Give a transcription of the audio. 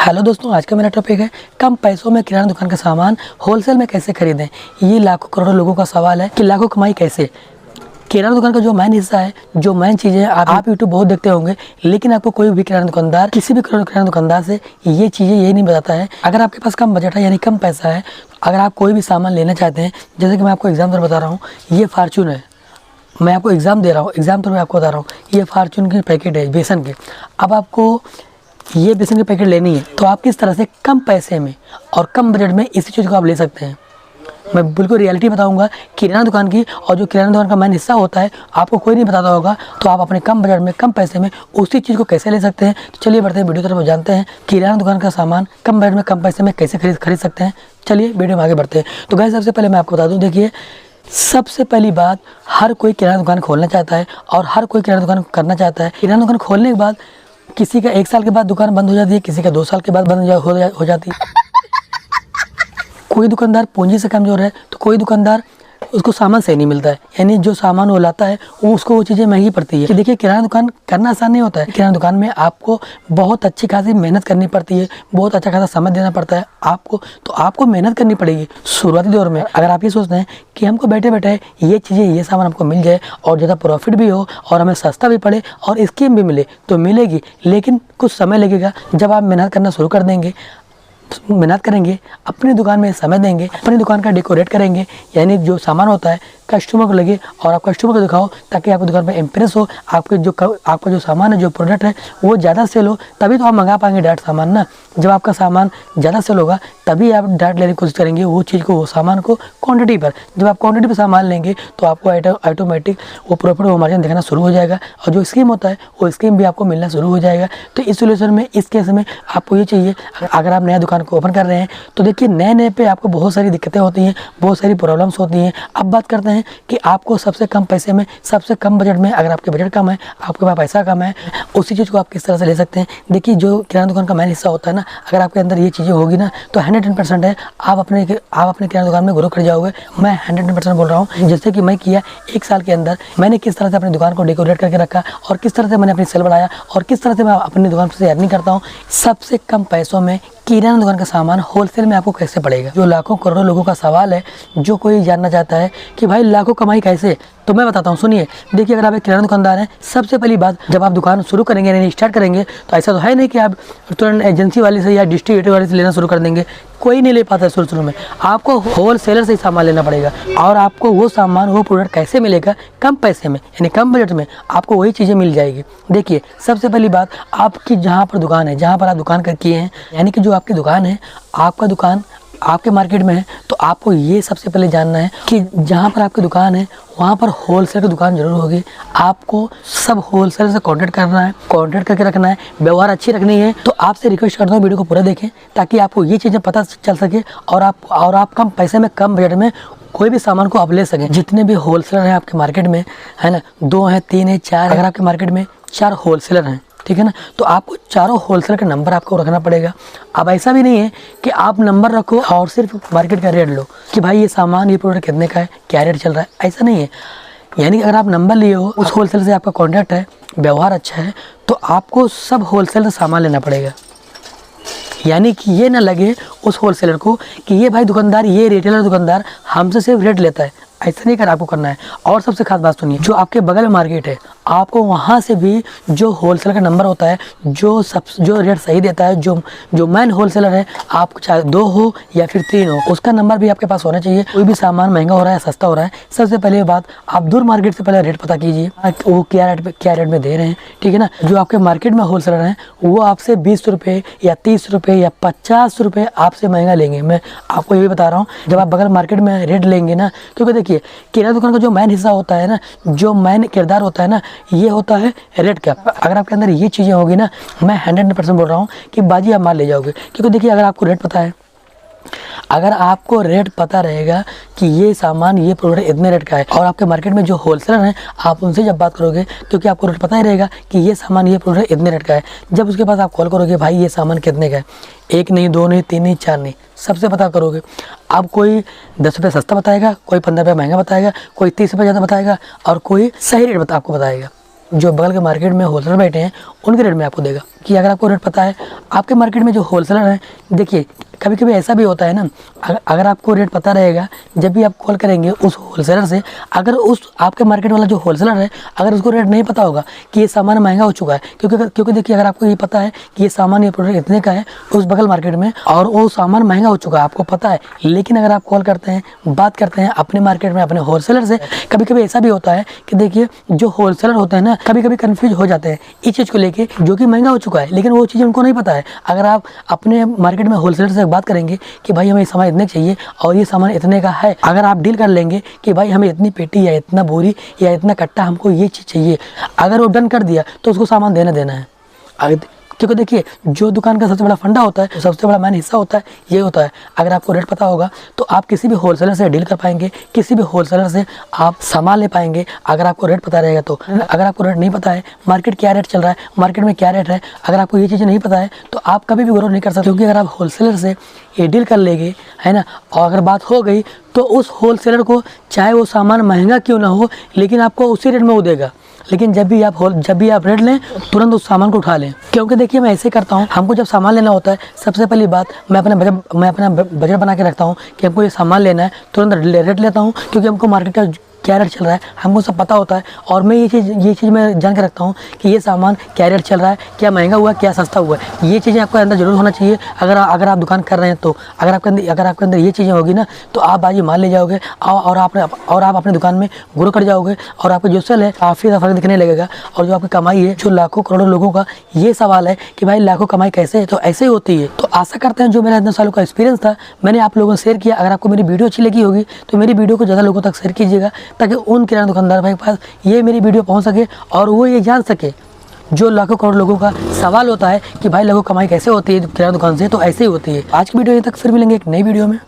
Hello दोस्तों, आज का मेरा टॉपिक है कम पैसों में किराना दुकान का सामान होलसेल में कैसे खरीदें। ये लाखों करोड़ों लोगों का सवाल है कि लाखों कमाई कैसे। किराना दुकान का जो मेन हिस्सा है, जो मेन चीज़ें आप यूट्यूब बहुत देखते होंगे, लेकिन आपको कोई भी किराना दुकानदार, किसी भी किराना दुकानदार से ये चीज़ें ये नहीं बताता है। अगर आपके पास कम बजट है यानी कम पैसा है, अगर आप कोई भी सामान लेना चाहते हैं, जैसे कि मैं आपको एग्जाम्पल बता रहा हूँ, ये फार्चून है, मैं आपको एग्जाम दे रहा हूँ, एग्जाम तो मैं आपको बता रहा हूँ, ये फार्चून की पैकेट है बेसन के। अब आपको ये बेसन की पैकेट लेनी है तो आप किस तरह से कम पैसे में और कम बजट में इसी चीज़ को आप ले सकते हैं। मैं बिल्कुल रियलिटी बताऊंगा किराना दुकान की, और जो किराना दुकान का मेन हिस्सा होता है आपको कोई नहीं बताता होगा, तो आप अपने कम बजट में कम पैसे में उसी चीज़ को कैसे ले सकते हैं। तो चलिए बढ़ते हैं वीडियो की तरफ, जानते हैं किराना दुकान का सामान कम बजट में कम पैसे में कैसे खरीद सकते हैं। चलिए वीडियो में आगे बढ़ते हैं। तो गाइस, सबसे पहले मैं आपको बता दूँ, देखिए सबसे पहली बात, हर कोई किराना दुकान खोलना चाहता है और हर कोई किराना दुकान करना चाहता है। किराना दुकान खोलने के बाद किसी का 1 साल के बाद दुकान बंद हो जाती है, किसी का 2 साल के बाद बंद हो जाती है। कोई दुकानदार पूंजी से कमज़ोर है तो कोई दुकानदार उसको सामान सही नहीं मिलता है, यानी जो सामान वो लाता है वो चीज़ें महंगी पड़ती है। कि देखिए किराना दुकान करना आसान नहीं होता है। किराना दुकान में आपको बहुत अच्छी खासी मेहनत करनी पड़ती है, बहुत अच्छा खासा समय देना पड़ता है आपको, तो आपको मेहनत करनी पड़ेगी शुरुआती दौर में। अगर आप ये सोचते हैं कि हमको बैठे बैठे ये चीज़ें, ये सामान हमको मिल जाए और ज़्यादा प्रॉफिट भी हो और हमें सस्ता भी पड़े और स्कीम भी मिले, तो मिलेगी, लेकिन कुछ समय लगेगा। जब आप मेहनत करना शुरू कर देंगे, मेहनत करेंगे, अपनी दुकान में समय देंगे, अपनी दुकान का डेकोरेट करेंगे, यानी जो सामान होता है कस्टमर को लगे और आप कस्टमर को दिखाओ ताकि आपकी दुकान पर इम्प्रेस हो, आपका जो सामान है, जो प्रोडक्ट है वो ज़्यादा सेल हो, तभी तो आप मंगा पाएंगे डायरेक्ट सामान ना। जब आपका सामान ज़्यादा सेल होगा तभी आप डायरेक्ट लेने की कोशिश करेंगे वो चीज़ को, वो सामान को क्वांटिटी पर। जब आप क्वांटिटी पर सामान लेंगे तो आपको ऑटोमेटिक वो प्रॉफिट, वो मार्जिन दिखना शुरू हो जाएगा, और जो स्कीम होता है वो स्कीम भी आपको मिलना शुरू हो जाएगा। तो इस सिचुएशन में, इस केस में आपको ये चाहिए, अगर आप नया दुकान को ओपन कर रहे हैं तो देखिए नए पे आपको बहुत सारी दिक्कतें होती हैं, बहुत सारी प्रॉब्लम्स होती हैं। अब बात करते हैं कि आपको सबसे कम पैसे में, सबसे कम बजट में, अगर आपके बजट कम है, आपके पास पैसा कम है, उसी चीज़ को आप किस तरह से ले सकते हैं। देखिए जो किराना दुकान का मेन हिस्सा होता है ना, अगर आपके अंदर ये चीज़ें होगी ना तो 110% है आप अपने किराना दुकान में ग्रो कर जाओगे। मैं 110% बोल रहा हूँ। जैसे कि मैं किया 1 साल के अंदर, मैंने किस तरह से अपनी दुकान को डेकोरेट करके रखा और किस तरह से मैंने अपनी सेल बढ़ाया और किस तरह से मैं अपनी दुकान से अर्निंग करता हूँ। सबसे कम पैसों में किराना दुकान का सामान होलसेल में आपको कैसे पड़ेगा, जो लाखों करोड़ों लोगों का सवाल है, जो कोई जानना चाहता है कि भाई लाखों कमाई कैसे, तो मैं बताता हूँ, सुनिए। देखिए अगर आप एक किराना दुकानदार हैं, सबसे पहली बात, जब आप दुकान शुरू करेंगे यानी स्टार्ट करेंगे, तो ऐसा तो है नहीं कि आप तुरंत एजेंसी वाले से या डिस्ट्रीब्यूटर वाले से लेना शुरू कर देंगे। कोई नहीं ले पाता है शुरू में। आपको होल सेलर से ही सामान लेना पड़ेगा, और आपको वो सामान, वो प्रोडक्ट कैसे मिलेगा, कम पैसे में, यानी कम बजट में आपको वही चीज़ें मिल जाएगी। देखिए सबसे पहली बात, आपकी जहाँ पर दुकान है, जहाँ पर आप दुकान किए हैं, यानी कि जो आपकी दुकान है, आपका दुकान आपके मार्केट में है, तो आपको ये सबसे पहले जानना है कि जहाँ पर आपकी दुकान है वहाँ पर होलसेल की दुकान जरूर होगी। आपको सब होलसेल से कांटेक्ट करना है, कांटेक्ट करके रखना है, व्यवहार अच्छी रखनी है। तो आपसे रिक्वेस्ट करता हूँ वीडियो को पूरा देखें ताकि आपको ये चीज़ें पता चल सके और आप कम पैसे में, कम बजट में कोई भी सामान को आप ले सकें। जितने भी होलसेलर हैं आपके मार्केट में, है ना, 2 हैं, 3 हैं, 4, अगर आपके मार्केट में 4 होलसेलर हैं, ठीक है ना, तो आपको चारों होलसेलर का नंबर आपको रखना पड़ेगा। अब ऐसा भी नहीं है कि आप नंबर रखो और सिर्फ मार्केट का रेट लो कि भाई ये सामान, ये प्रोडक्ट कितने का है, क्या रेट चल रहा है, ऐसा नहीं है। यानी कि अगर आप नंबर लिए हो, उस होलसेलर से आपका कॉन्टैक्ट है, व्यवहार अच्छा है, तो आपको सब होलसेल से सामान लेना पड़ेगा। यानी कि ये ना लगे उस होलसेलर को कि ये भाई दुकानदार, ये रिटेलर दुकानदार हमसे सिर्फ रेट लेता है, ऐसा नहीं कर आपको करना है। और सबसे खास बात सुनिए, जो आपके बगल में मार्केट है, आपको वहाँ से भी जो होलसेलर का नंबर होता है, जो रेट सही देता है, जो मेन होलसेलर है, आपको चाहे 2 हो या फिर 3 हो, उसका नंबर भी आपके पास होना चाहिए। कोई भी सामान महंगा हो रहा है, सस्ता हो रहा है, सबसे पहले बात, आप दूर मार्केट से पहले रेट पता कीजिए, वो क्या रेट में दे रहे हैं, ठीक है ना। जो आपके मार्केट में होलसेलर हैं वो आपसे 20 रुपये या 30 रुपये या 50 रुपये आपसे महंगा लेंगे। मैं आपको ये भी बता रहा हूँ, जब आप बगल मार्केट में रेट लेंगे ना, क्योंकि देखिए किराना दुकान का जो मेन हिस्सा होता है ना, जो मेन किरदार होता है ना, ये होता है रेट का। अगर आपके अंदर ये चीज़ें होगी ना, मैं 100% बोल रहा हूँ कि बाजी आप मार ले जाओगे। क्योंकि देखिए अगर आपको रेट पता है, अगर आपको रेट पता रहेगा कि ये सामान, ये प्रोडक्ट इतने रेट का है, और आपके मार्केट में जो होलसेलर हैं आप उनसे जब बात करोगे, क्योंकि आपको रेट पता ही रहेगा कि ये सामान, ये प्रोडक्ट इतने रेट का है, जब उसके पास आप कॉल करोगे, भाई ये सामान कितने का है, 1 नहीं, 2 नहीं, 3 नहीं, 4 नहीं, सबसे पता करोगे। अब कोई 10 रुपये सस्ता बताएगा, कोई 15 रुपये महंगा बताएगा, कोई 30 रुपये ज़्यादा बताएगा, और कोई सही रेट आपको बताएगा। जो बगल के मार्केट में होलसेलर बैठे हैं उनके रेट में आपको देगा। कि अगर आपको रेट पता है, आपके मार्केट में जो होलसेलर हैं, देखिए कभी कभी ऐसा भी होता है ना, अगर आपको रेट पता रहेगा, जब भी आप कॉल करेंगे उस होलसेलर से, अगर उस आपके मार्केट वाला जो होलसेलर है अगर उसको रेट नहीं पता होगा कि ये सामान महंगा हो चुका है, क्योंकि देखिए अगर आपको ये पता है कि ये सामान, ये प्रोडक्ट इतने का है उस बगल मार्केट में और वो सामान महंगा हो चुका है, आपको पता है, लेकिन अगर आप कॉल करते हैं, बात करते हैं अपने मार्केट में अपने होलसेलर से, कभी कभी ऐसा भी होता है कि देखिए जो होलसेलर होते हैं ना, कभी कभी कन्फ्यूज हो जाते हैं इस चीज़ को लेके जो कि महंगा हो चुका है, लेकिन वो चीज़ उनको नहीं पता है। अगर आप अपने मार्केट में होलसेलर से बात करेंगे कि भाई हमें सामान इतने चाहिए और ये सामान इतने का है, अगर आप डील कर लेंगे कि भाई हमें इतनी पेटी या इतना बोरी या इतना कट्टा हमको ये चीज़ चाहिए, अगर वो डन कर दिया तो उसको सामान देना है। क्योंकि देखिए जो दुकान का सबसे बड़ा फंडा होता है, सबसे बड़ा मेन हिस्सा होता है, ये होता है अगर आपको रेट पता होगा तो आप किसी भी होलसेलर से डील कर पाएंगे, किसी भी होलसेलर से आप सामान ले पाएंगे अगर आपको रेट पता रहेगा तो। अगर आपको रेट नहीं पता है, मार्केट क्या रेट चल रहा है, मार्केट में क्या रेट है, अगर आपको ये चीज़ें नहीं पता है तो आप कभी भी ग्रो नहीं कर सकते। क्योंकि अगर आप होलसेलर से ये डील कर लेंगे, है ना, और अगर बात हो गई तो उस होलसेलर को चाहे वो सामान महंगा क्यों ना हो, लेकिन आपको उसी रेट में वो देगा। लेकिन जब भी आप रेट लें, तुरंत उस सामान को उठा लें। क्योंकि देखिए मैं ऐसे करता हूँ, हमको जब सामान लेना होता है सबसे पहली बात मैं अपना बजट बना के रखता हूँ कि हमको ये सामान लेना है, तुरंत रेट लेता हूँ। क्योंकि हमको मार्केट का क्या रेट चल रहा है हमको सब पता होता है, और मैं ये चीज़ मैं जान के रखता हूँ कि ये सामान क्या रेट चल रहा है, क्या महंगा हुआ है, क्या सस्ता हुआ है। ये चीज़ें आपके अंदर जरूर होना चाहिए अगर आप दुकान कर रहे हैं तो। अगर आपके अंदर ये चीज़ें होगी ना तो आप बाजी माल ले जाओगे और आप अपने दुकान में ग्रो कर जाओगे और आपका जो सेल है काफ़ी ज़्यादा फर्क दिखने लगेगा। और जो आपकी कमाई है, जो लाखों करोड़ों लोगों का ये सवाल है कि भाई लाखों कमाई कैसे है, तो ऐसे ही होती है। तो आशा करते हैं जो मेरा इतने सालों का एक्सपीरियंस था मैंने आप लोगों से शेयर किया। अगर आपको मेरी वीडियो अच्छी लगी होगी तो मेरी वीडियो को ज़्यादा लोगों तक शेयर कीजिएगा, ताकि उन किराना दुकानदार भाई के पास ये मेरी वीडियो पहुंच सके और वो ये जान सके जो लाखों करोड़ लोगों का सवाल होता है कि भाई लाखों कमाई कैसे होती है किराना दुकान से, तो ऐसे ही होती है। आज की वीडियो यहीं तक, फिर मिलेंगे एक नई वीडियो में।